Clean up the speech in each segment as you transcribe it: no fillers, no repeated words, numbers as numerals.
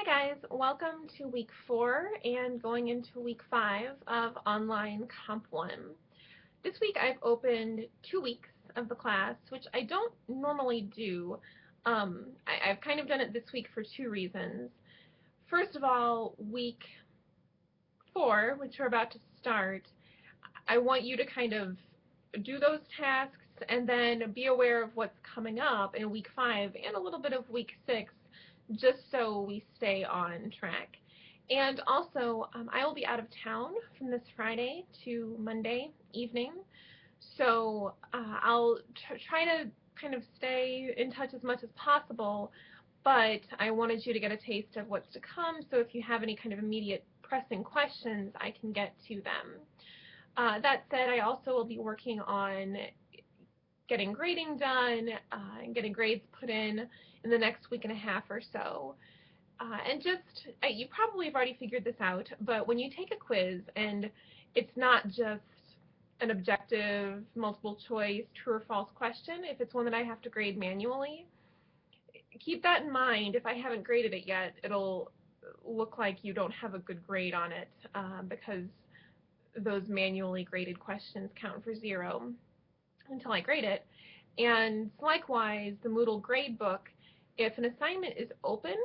Hi guys, welcome to week 4 and going into week 5 of online Comp 1. This week I've opened 2 weeks of the class, which I don't normally do. I've kind of done it this week for 2 reasons. First of all, week 4, which we're about to start, I want you to kind of do those tasks and then be aware of what's coming up in week 5 and a little bit of week 6, just so we stay on track. And also, I will be out of town from this Friday to Monday evening, so I'll try to kind of stay in touch as much as possible, but I wanted you to get a taste of what's to come, so if you have any kind of immediate pressing questions, I can get to them. That said, I also will be working on getting grading done and getting grades put in the next week and a half or so. And just, you probably have already figured this out, but when you take a quiz and it's not just an objective, multiple choice, true or false question, if it's one that I have to grade manually, keep that in mind. If I haven't graded it yet, it'll look like you don't have a good grade on it because those manually graded questions count for 0 until I grade it. And likewise, the Moodle gradebook, if an assignment is open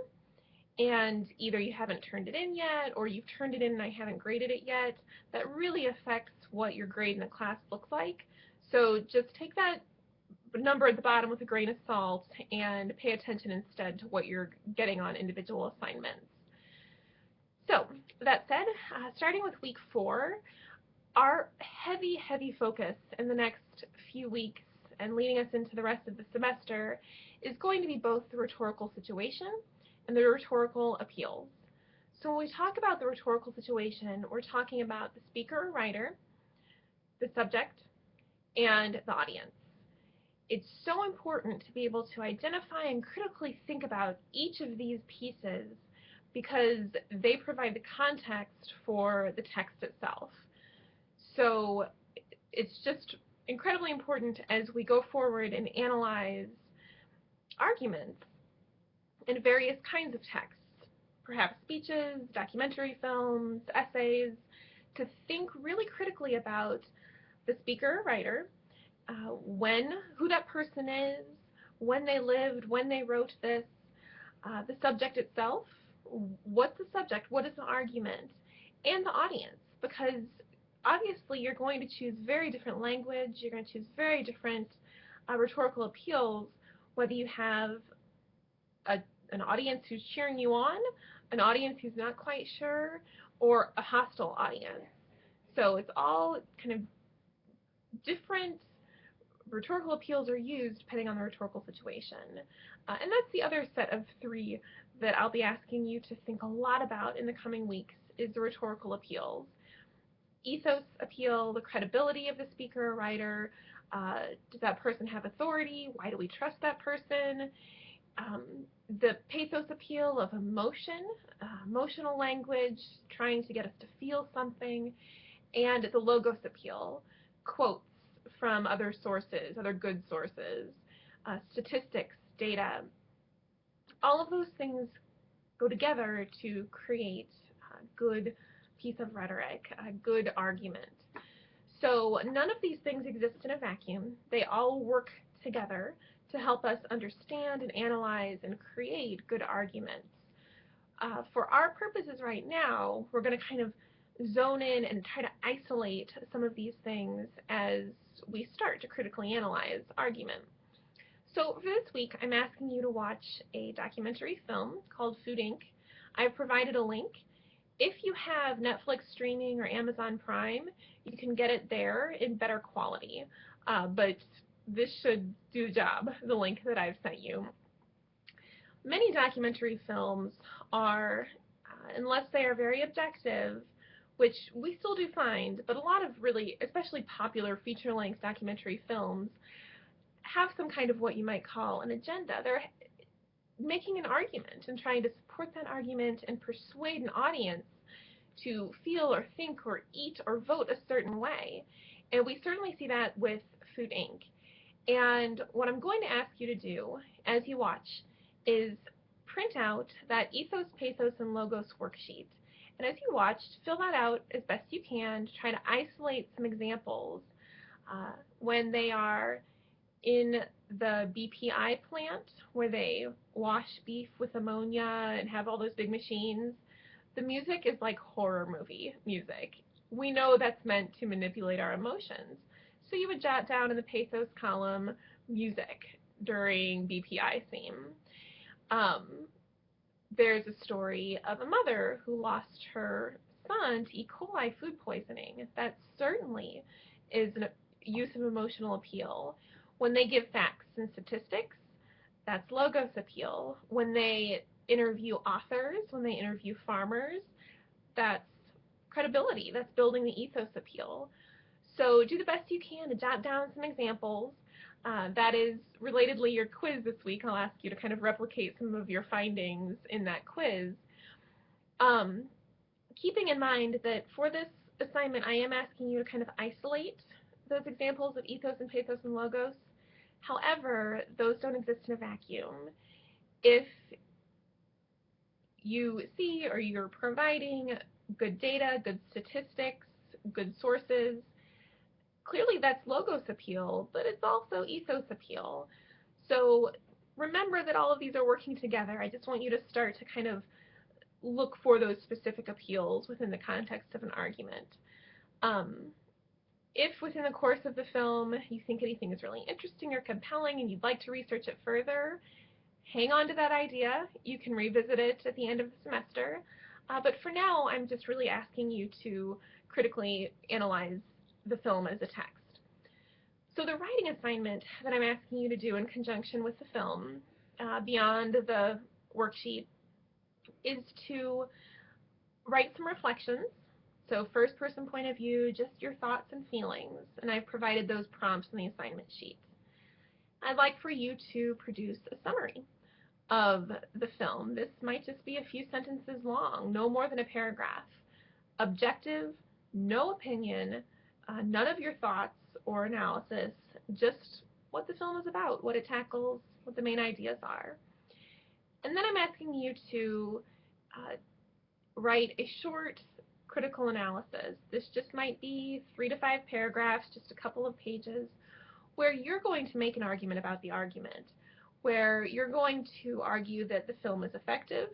and either you haven't turned it in yet or you've turned it in and I haven't graded it yet, that really affects what your grade in the class looks like. So just take that number at the bottom with a grain of salt and pay attention instead to what you're getting on individual assignments. So that said, starting with week 4, our heavy focus in the next few weeks and leading us into the rest of the semester is going to be both the rhetorical situation and the rhetorical appeals. So when we talk about the rhetorical situation, we're talking about the speaker or writer, the subject, and the audience. It's so important to be able to identify and critically think about each of these pieces because they provide the context for the text itself. So it's just incredibly important as we go forward and analyze arguments in various kinds of texts, perhaps speeches, documentary films, essays, to think really critically about the speaker or writer, who that person is, when they lived, when they wrote this, the subject itself, what's the subject, what is the argument, and the audience, because obviously you're going to choose very different language, you're going to choose very different rhetorical appeals, whether you have an audience who's cheering you on, an audience who's not quite sure, or a hostile audience. So it's all kind of different rhetorical appeals are used depending on the rhetorical situation. And that's the other set of 3 that I'll be asking you to think a lot about in the coming weeks is the rhetorical appeals. Ethos appeal, the credibility of the speaker or writer, does that person have authority, why do we trust that person, the pathos appeal of emotion, emotional language, trying to get us to feel something, and the logos appeal, quotes from other sources, other good sources, statistics, data. All of those things go together to create a good piece of rhetoric, a good argument. So none of these things exist in a vacuum. They all work together to help us understand and analyze and create good arguments. For our purposes right now, we're going to kind of zone in and try to isolate some of these things as we start to critically analyze argument. So for this week, I'm asking you to watch a documentary film called Food Inc. I've provided a link. If you have Netflix streaming or Amazon Prime, you can get it there in better quality, but this should do the job, the link that I've sent you. Many documentary films are, unless they are very objective, which we still do find, but a lot of really, especially popular feature-length documentary films, have some kind of what you might call an agenda. They're making an argument and trying to support that argument and persuade an audience to feel or think or eat or vote a certain way. And we certainly see that with Food Inc. And what I'm going to ask you to do as you watch is print out that ethos, pathos, and logos worksheet. And as you watched, fill that out as best you can to try to isolate some examples when they are in the BPI plant where they wash beef with ammonia and have all those big machines. The music is like horror movie music. We know that's meant to manipulate our emotions. So you would jot down in the pathos column music during BPI theme. There's a story of a mother who lost her son to E. coli food poisoning. That certainly is a use of emotional appeal. When they give facts and statistics, that's logos appeal. When they interview authors, when they interview farmers, that's credibility. That's building the ethos appeal. So do the best you can to jot down some examples. That is relatedly your quiz this week. I'll ask you to kind of replicate some of your findings in that quiz. Keeping in mind that for this assignment, I am asking you to kind of isolate those examples of ethos and pathos and logos. However, those don't exist in a vacuum. If you see or you're providing good data, good statistics, good sources, clearly that's logos appeal, but it's also ethos appeal. So remember that all of these are working together. I just want you to start to kind of look for those specific appeals within the context of an argument. If within the course of the film you think anything is really interesting or compelling and you'd like to research it further, hang on to that idea. You can revisit it at the end of the semester. But for now, I'm just really asking you to critically analyze the film as a text. So the writing assignment that I'm asking you to do in conjunction with the film, beyond the worksheet, is to write some reflections. So first person point of view, just your thoughts and feelings, and I've provided those prompts in the assignment sheet. I'd like for you to produce a summary of the film. This might just be a few sentences long, no more than a paragraph. Objective, no opinion, none of your thoughts or analysis, just what the film is about, what it tackles, what the main ideas are. And then I'm asking you to write a short critical analysis. This just might be 3 to 5 paragraphs, just a couple of pages, where you're going to make an argument about the argument, where you're going to argue that the film is effective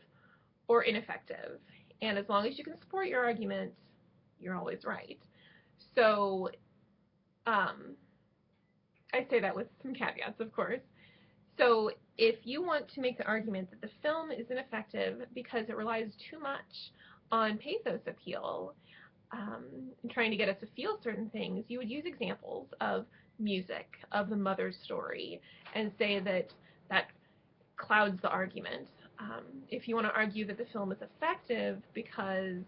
or ineffective. And as long as you can support your argument, you're always right. So I say that with some caveats, of course. So if you want to make the argument that the film is ineffective because it relies too much on pathos appeal, trying to get us to feel certain things, you would use examples of music, of the mother's story, and say that that clouds the argument. If you want to argue that the film is effective because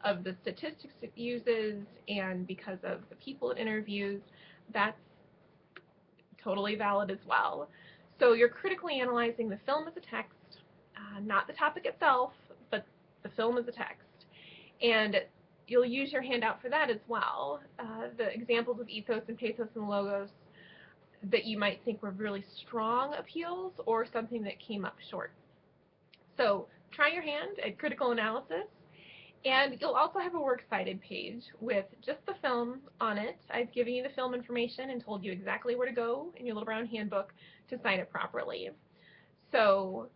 of the statistics it uses and because of the people it interviews, that's totally valid as well. So you're critically analyzing the film as a text, not the topic itself, but the film as a text. And you'll use your handout for that as well. The examples of ethos and pathos and logos that you might think were really strong appeals or something that came up short. So try your hand at critical analysis. And you'll also have a works cited page with just the film on it. I've given you the film information and told you exactly where to go in your little brown handbook to cite it properly. So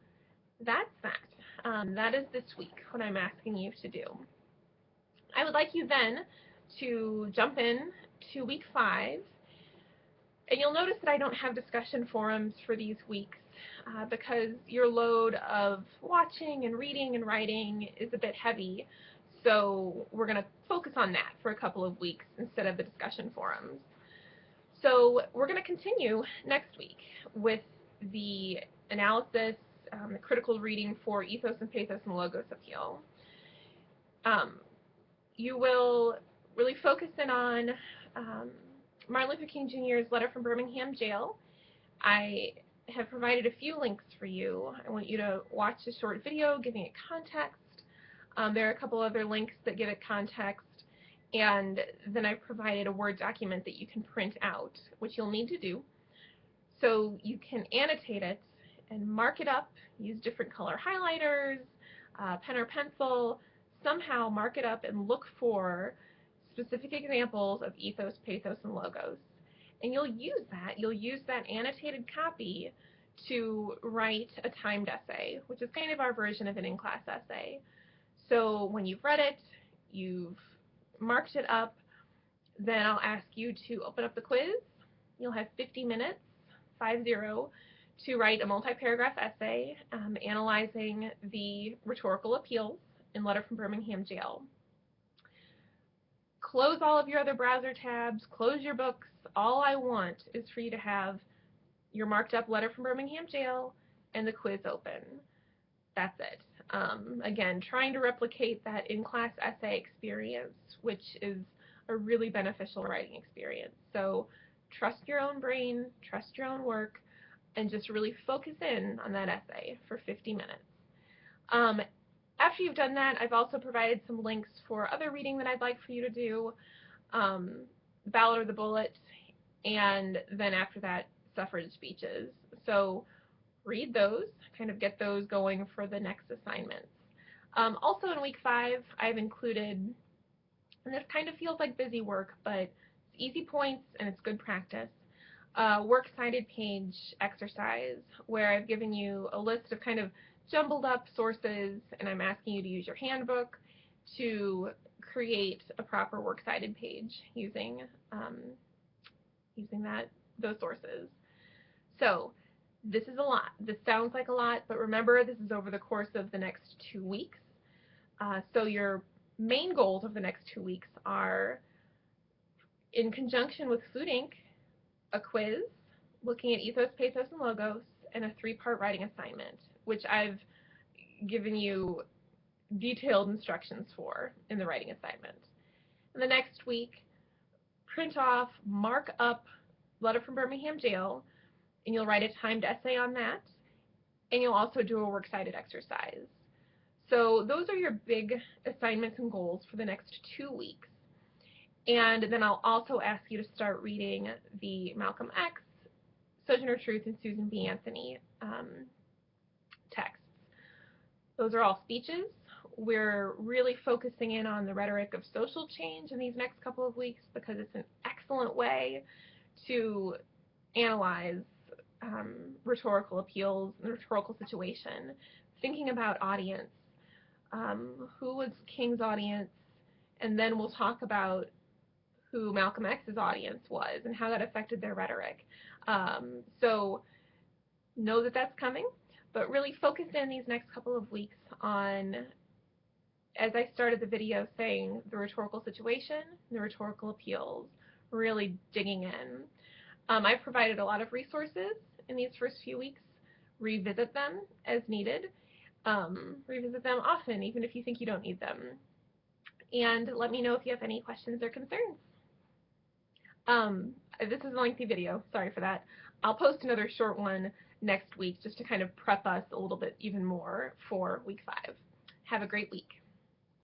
that's that. That is this week what I'm asking you to do. I would like you then to jump in to week 5. And you'll notice that I don't have discussion forums for these weeks because your load of watching and reading and writing is a bit heavy. So we're going to focus on that for a couple of weeks instead of the discussion forums. So we're going to continue next week with the analysis, the critical reading for ethos and pathos and logos appeal. You will really focus in on Martin Luther King Jr.'s letter from Birmingham jail. I have provided a few links for you. I want you to watch a short video giving it context. There are a couple other links that give it context, and then I've provided a Word document that you can print out, which you'll need to do. So you can annotate it and mark it up. Use different color highlighters, pen or pencil. Somehow mark it up and look for specific examples of ethos, pathos, and logos. And you'll use that. You'll use that annotated copy to write a timed essay, which is kind of our version of an in-class essay. So when you've read it, you've marked it up, then I'll ask you to open up the quiz. You'll have 50 minutes, 50, to write a multi-paragraph essay analyzing the rhetorical appeals in Letter from Birmingham Jail. Close all of your other browser tabs, close your books. All I want is for you to have your marked up Letter from Birmingham Jail and the quiz open. That's it. Again, trying to replicate that in-class essay experience, which is a really beneficial writing experience. So trust your own brain, trust your own work, and just really focus in on that essay for 50 minutes. After you've done that, I've also provided some links for other reading that I'd like for you to do, Ballot or the Bullet, and then after that, suffrage speeches. So read those, kind of get those going for the next assignments. Also in week 5, I've included, and this kind of feels like busy work, but it's easy points and it's good practice, works cited page exercise where I've given you a list of kind of jumbled up sources, and I'm asking you to use your handbook to create a proper works cited page using those sources. So this is a lot. This sounds like a lot, but remember, this is over the course of the next 2 weeks. So your main goals of the next 2 weeks are, in conjunction with Food Inc., a quiz looking at ethos, pathos, and logos, and a 3-part writing assignment, which I've given you detailed instructions for in the writing assignment. And the next week, print off, mark up Letter from Birmingham Jail, and you'll write a timed essay on that, and you'll also do a works cited exercise. So those are your big assignments and goals for the next 2 weeks. And then I'll also ask you to start reading the Malcolm X, Sojourner Truth, and Susan B. Anthony texts. Those are all speeches. We're really focusing in on the rhetoric of social change in these next couple of weeks because it's an excellent way to analyze rhetorical appeals and the rhetorical situation, thinking about audience, who was King's audience, and then we'll talk about who Malcolm X's audience was and how that affected their rhetoric. So know that that's coming, but really focus in these next couple of weeks on, as I started the video saying, the rhetorical situation, the rhetorical appeals, really digging in. I've provided a lot of resources in these first few weeks. Revisit them as needed. Revisit them often, even if you think you don't need them. And let me know if you have any questions or concerns. This is a lengthy video, sorry for that. I'll post another short one next week just to kind of prep us a little bit even more for week 5. Have a great week.